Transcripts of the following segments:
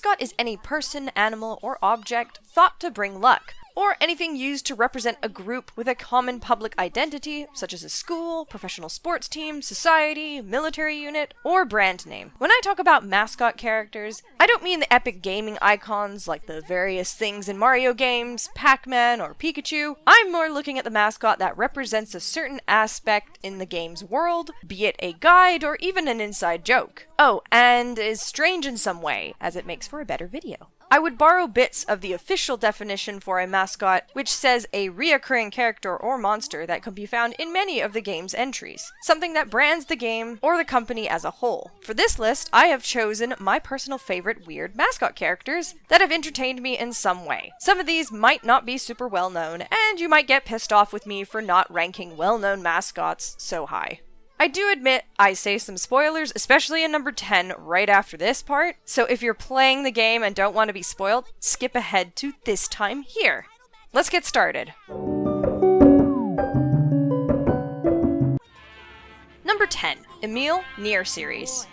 mascot is any person, animal, or object thought to bring luck, or anything used to represent a group with a common public identity, such as a school, professional sports team, society, military unit, or brand name. When I talk about mascot characters, I don't mean the epic gaming icons like the various things in Mario games, Pac-Man, or Pikachu. I'm more looking at the mascot that represents a certain aspect in the game's world, be it a guide or even an inside joke. Oh, and is strange in some way, as it makes for a better video. I would borrow bits of the official definition for a mascot, which says a reoccurring character or monster that can be found in many of the game's entries, something that brands the game or the company as a whole. For this list, I have chosen my personal favorite weird mascot characters that have entertained me in some way. Some of these might not be super well known, and you might get pissed off with me for not ranking well-known mascots so high. I do admit I say some spoilers, especially in number 10 right after this part, so if you're playing the game and don't want to be spoiled, skip ahead to this time here. Let's get started. Number 10, Emil Nier series.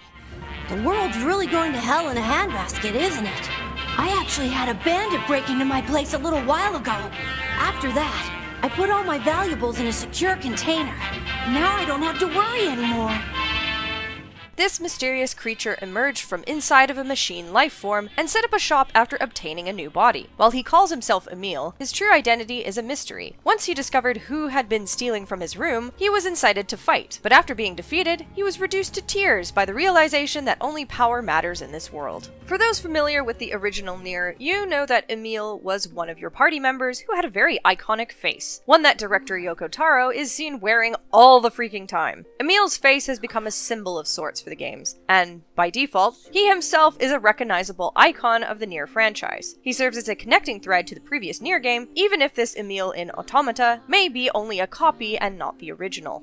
The world's really going to hell in a handbasket, isn't it? I actually had a bandit break into my place a little while ago. After that, I put all my valuables in a secure container. Now I don't have to worry anymore. This mysterious creature emerged from inside of a machine life form and set up a shop after obtaining a new body. While he calls himself Emil, his true identity is a mystery. Once he discovered who had been stealing from his room, he was incited to fight, but after being defeated, he was reduced to tears by the realization that only power matters in this world. For those familiar with the original Nier, you know that Emil was one of your party members who had a very iconic face, one that director Yoko Taro is seen wearing all the freaking time. Emil's face has become a symbol of sorts for the games, and by default, he himself is a recognizable icon of the Nier franchise. He serves as a connecting thread to the previous Nier game, even if this Emil in Automata may be only a copy and not the original.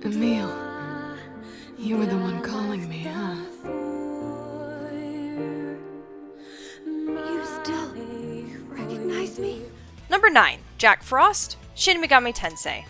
Emil, you were the one calling me, huh? You still recognize me? Number 9, Jack Frost, Shin Megami Tensei.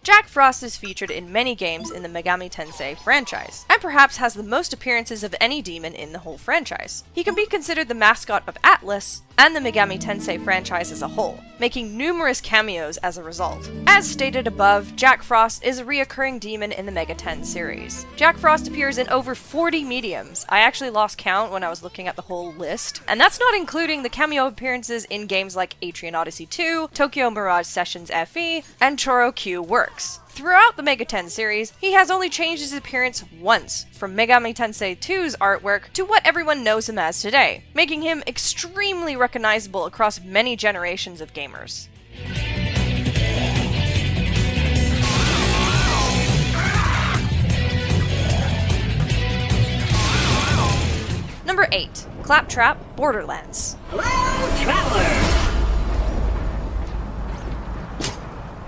Jack Frost is featured in many games in the Megami Tensei franchise, and perhaps has the most appearances of any demon in the whole franchise. He can be considered the mascot of Atlus and the Megami Tensei franchise as a whole, making numerous cameos as a result. As stated above, Jack Frost is a reoccurring demon in the Mega 10 series. Jack Frost appears in over 40 mediums. I actually lost count when I was looking at the whole list, and that's not including the cameo appearances in games like Atrian Odyssey 2, Tokyo Mirage Sessions FE, and Choro Q Works. Throughout the Mega 10 series, he has only changed his appearance once, from Megami Tensei 2's artwork to what everyone knows him as today, making him extremely recognizable across many generations of gamers. Number 8, Claptrap Borderlands. Hello, traveler!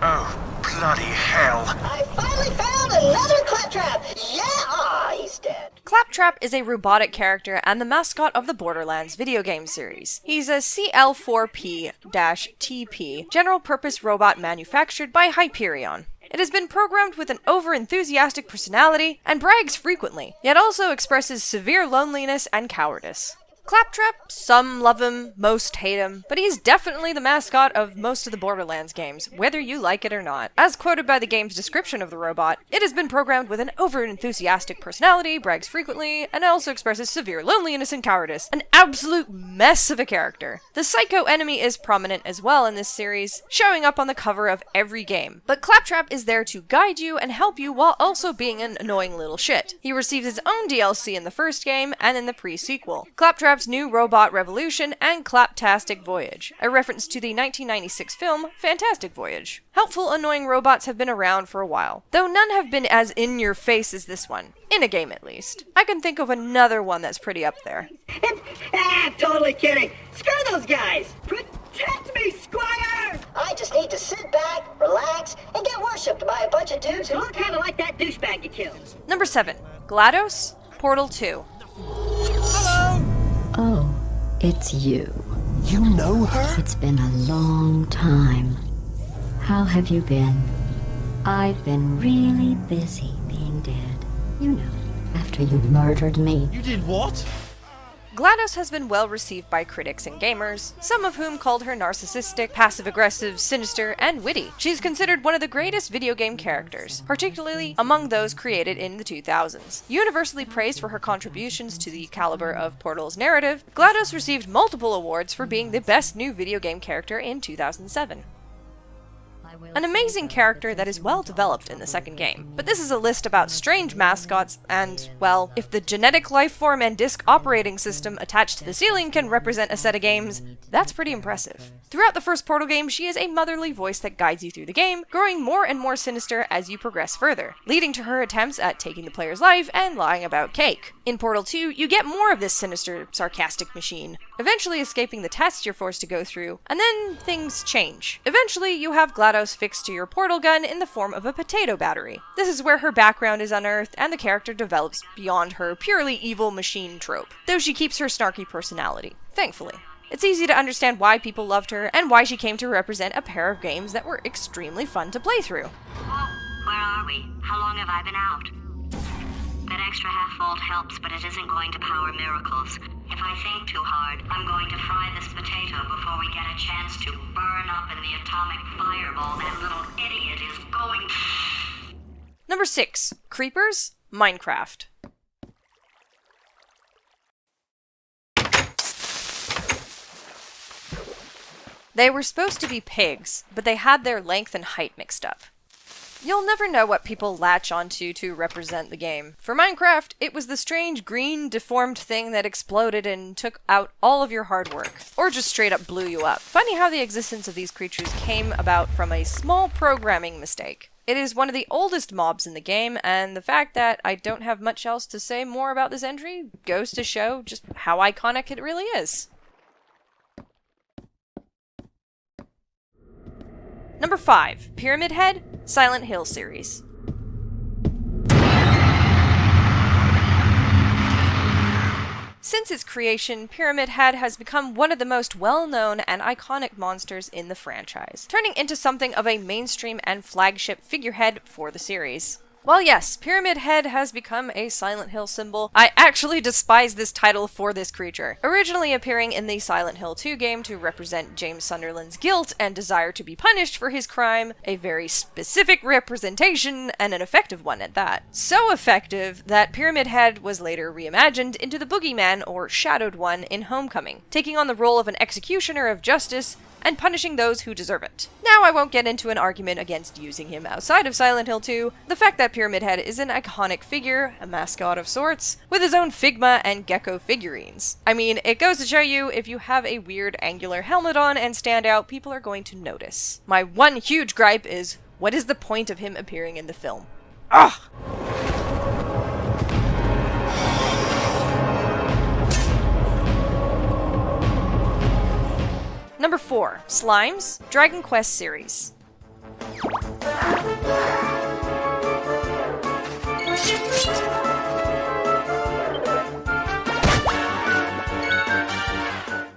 Oh, bloody hell. I finally found another Claptrap! Yeah! He's dead. Claptrap is a robotic character and the mascot of the Borderlands video game series. He's a CL4P-TP general-purpose robot manufactured by Hyperion. It has been programmed with an over-enthusiastic personality and brags frequently, yet also expresses severe loneliness and cowardice. Claptrap, some love him, most hate him, but he's definitely the mascot of most of the Borderlands games, whether you like it or not. As quoted by the game's description of the robot, it has been programmed with an over-enthusiastic personality, brags frequently, and also expresses severe loneliness and cowardice. An absolute mess of a character. The psycho enemy is prominent as well in this series, showing up on the cover of every game. But Claptrap is there to guide you and help you while also being an annoying little shit. He receives his own DLC in the first game and in the pre-sequel. Claptrap's New Robot Revolution and Claptastic Voyage, a reference to the 1996 film Fantastic Voyage. Helpful, annoying robots have been around for a while, though none have been as in-your-face as this one. In a game, at least. I can think of another one that's pretty up there. Totally kidding. Screw those guys. Protect me, Squire! I just need to sit back, relax, and get worshipped by a bunch of dudes who look kind of like that douchebag you killed. Number 7. GLaDOS, Portal 2. Oh, it's you. You know her? It's been a long time. How have you been? I've been really busy being dead. You know, after you murdered me. You did what? GLaDOS has been well received by critics and gamers, some of whom called her narcissistic, passive-aggressive, sinister, and witty. She's considered one of the greatest video game characters, particularly among those created in the 2000s. Universally praised for her contributions to the caliber of Portal's narrative, GLaDOS received multiple awards for being the best new video game character in 2007. An amazing character that is well developed in the second game. But this is a list about strange mascots, and, well, if the genetic lifeform and disk operating system attached to the ceiling can represent a set of games, that's pretty impressive. Throughout the first Portal game, she is a motherly voice that guides you through the game, growing more and more sinister as you progress further, leading to her attempts at taking the player's life and lying about cake. In Portal 2, you get more of this sinister, sarcastic machine, eventually escaping the tests you're forced to go through, and then things change. Eventually, you have GLaDOS fixed to your portal gun in the form of a potato battery. This is where her background is unearthed and the character develops beyond her purely evil machine trope, though she keeps her snarky personality, thankfully. It's easy to understand why people loved her and why she came to represent a pair of games that were extremely fun to play through. Oh, where are we? How long have I been out? That extra half-volt helps, but it isn't going to power miracles. If I think too hard, I'm going to fry this potato before we get a chance to burn up in the atomic fireball that little idiot is going. Number 6. Creepers, Minecraft. They were supposed to be pigs, but they had their length and height mixed up. You'll never know what people latch onto to represent the game. For Minecraft, it was the strange green deformed thing that exploded and took out all of your hard work, or just straight up blew you up. Funny how the existence of these creatures came about from a small programming mistake. It is one of the oldest mobs in the game, and the fact that I don't have much else to say more about this entry goes to show just how iconic it really is. Number 5. Pyramid Head, Silent Hill series. Since its creation, Pyramid Head has become one of the most well-known and iconic monsters in the franchise, turning into something of a mainstream and flagship figurehead for the series. While yes, Pyramid Head has become a Silent Hill symbol, I actually despise this title for this creature. Originally appearing in the Silent Hill 2 game to represent James Sunderland's guilt and desire to be punished for his crime, a very specific representation and an effective one at that. So effective that Pyramid Head was later reimagined into the Boogeyman or Shadowed One in Homecoming, taking on the role of an executioner of justice and punishing those who deserve it. Now I won't get into an argument against using him outside of Silent Hill 2. The fact that Pyramid Head is an iconic figure, a mascot of sorts, with his own Figma and Gecko figurines. I mean, it goes to show you, if you have a weird angular helmet on and stand out, people are going to notice. My one huge gripe is, what is the point of him appearing in the film? Ugh! Number 4. Slimes, Dragon Quest series.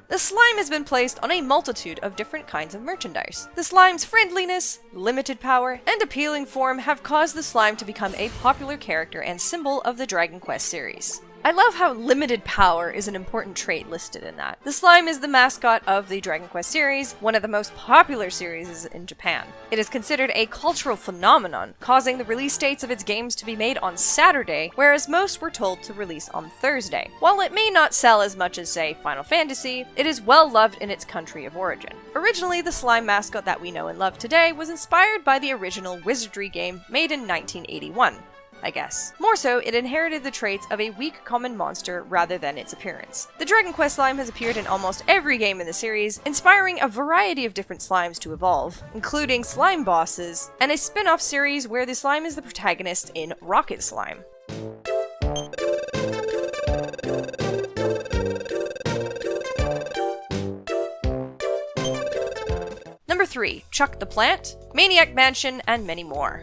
The slime has been placed on a multitude of different kinds of merchandise. The slime's friendliness, limited power, and appealing form have caused the slime to become a popular character and symbol of the Dragon Quest series. I love how limited power is an important trait listed in that. The slime is the mascot of the Dragon Quest series, one of the most popular series in Japan. It is considered a cultural phenomenon, causing the release dates of its games to be made on Saturday, whereas most were told to release on Thursday. While it may not sell as much as, say, Final Fantasy, it is well loved in its country of origin. Originally, the slime mascot that we know and love today was inspired by the original Wizardry game made in 1981. I guess. More so, it inherited the traits of a weak common monster rather than its appearance. The Dragon Quest slime has appeared in almost every game in the series, inspiring a variety of different slimes to evolve, including slime bosses, and a spin-off series where the slime is the protagonist in Rocket Slime. Number 3. Chuck the Plant, Maniac Mansion, and many more.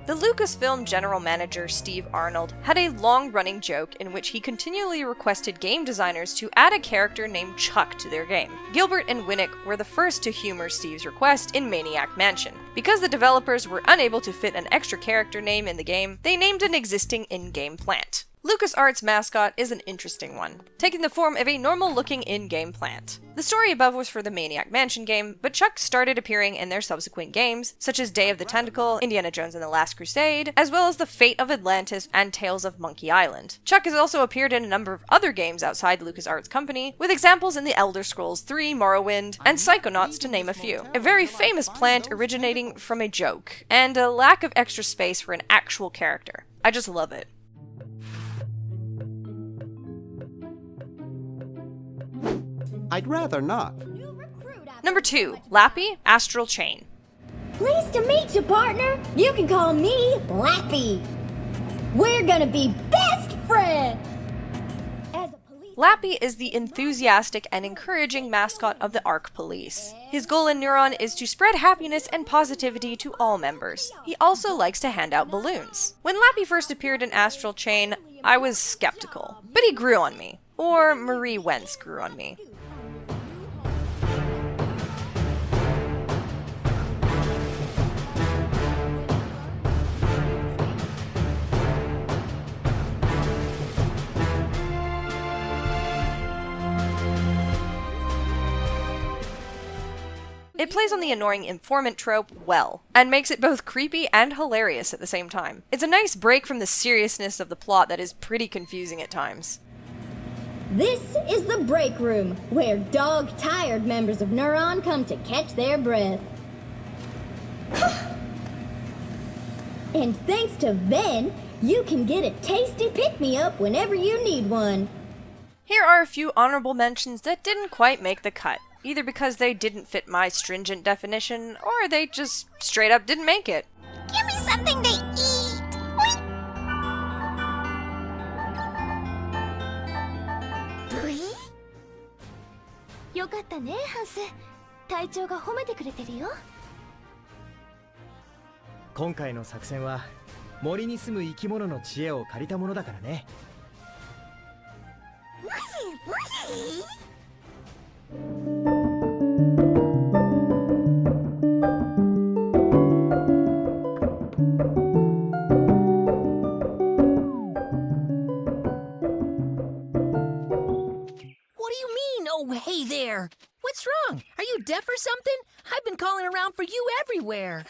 The The Lucasfilm general manager Steve Arnold had a long-running joke in which he continually requested game designers to add a character named Chuck to their game. Gilbert and Winnick were the first to humor Steve's request in Maniac Mansion. Because the developers were unable to fit an extra character name in the game, they named an existing in-game plant. LucasArts' Mascot is an interesting one, taking the form of a normal-looking in-game plant. The story above was for the Maniac Mansion game, but Chuck started appearing in their subsequent games, such as Day of the Tentacle, Indiana Jones and the Last Crusade, as well as The Fate of Atlantis and Tales of Monkey Island. Chuck has also appeared in a number of other games outside LucasArts company, with examples in The Elder Scrolls 3, Morrowind, and Psychonauts to name a few. A very famous plant originating from a joke, and a lack of extra space for an actual character. I just love it. I'd rather not. Number 2, Lappy, Astral Chain. Pleased to meet you, partner. You can call me Lappy. We're gonna be best friends. Lappy is the enthusiastic and encouraging mascot of the ARC Police. His goal in Neuron is to spread happiness and positivity to all members. He also likes to hand out balloons. When Lappy first appeared in Astral Chain, I was skeptical, but he grew on me. Or Marie Wentz grew on me. It plays on the annoying informant trope well, and makes it both creepy and hilarious at the same time. It's a nice break from the seriousness of the plot that is pretty confusing at times. This is the break room, where dog-tired members of Neuron come to catch their breath. And thanks to Ben, you can get a tasty pick-me-up whenever you need one. Here are a few honorable mentions that didn't quite make the cut, either because they didn't fit my stringent definition, or they just straight up didn't make it. Give me something to eat! Oink. よかったね、ハンス。隊長が褒めてくれてるよ。今回の作戦は森に住む生き物の知恵を借りたものだからね。Oh, hey there! What's wrong? Are you deaf or something? I've been calling around for you everywhere.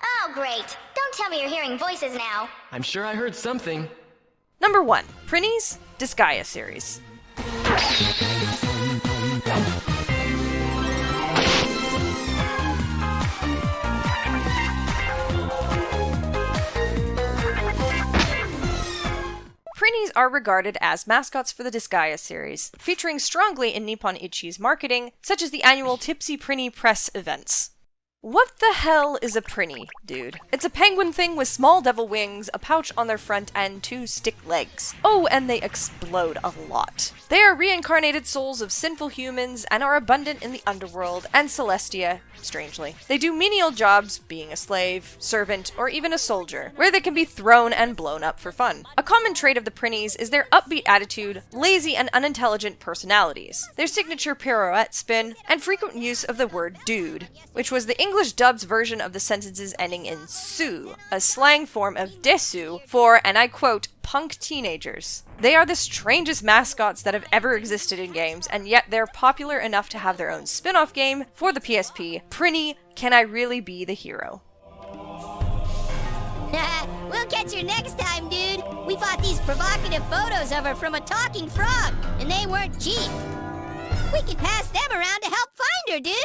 Oh, great. Don't tell me you're hearing voices now. I'm sure I heard something. Number 1, Prinny's Disgaea series. Prinnies are regarded as mascots for the Disgaea series, featuring strongly in Nippon Ichi's marketing, such as the annual Tipsy Prinny press events. What the hell is a Prinny, dude? It's a penguin thing with small devil wings, a pouch on their front, and 2 stick legs. Oh, and they explode a lot. They are reincarnated souls of sinful humans and are abundant in the underworld and Celestia, strangely. They do menial jobs, being a slave, servant, or even a soldier, where they can be thrown and blown up for fun. A common trait of the Prinnies is their upbeat attitude, lazy and unintelligent personalities, their signature pirouette spin, and frequent use of the word dude, which was the English dub's version of the sentences ending in su, a slang form of desu for, and I quote, punk teenagers. They are the strangest mascots that have ever existed in games, and yet they're popular enough to have their own spin-off game for the PSP, Prinny, Can I Really Be the Hero? We'll catch you next time, dude. We bought these provocative photos of her from a talking frog, and they weren't cheap. We can pass them around to help find her, dude.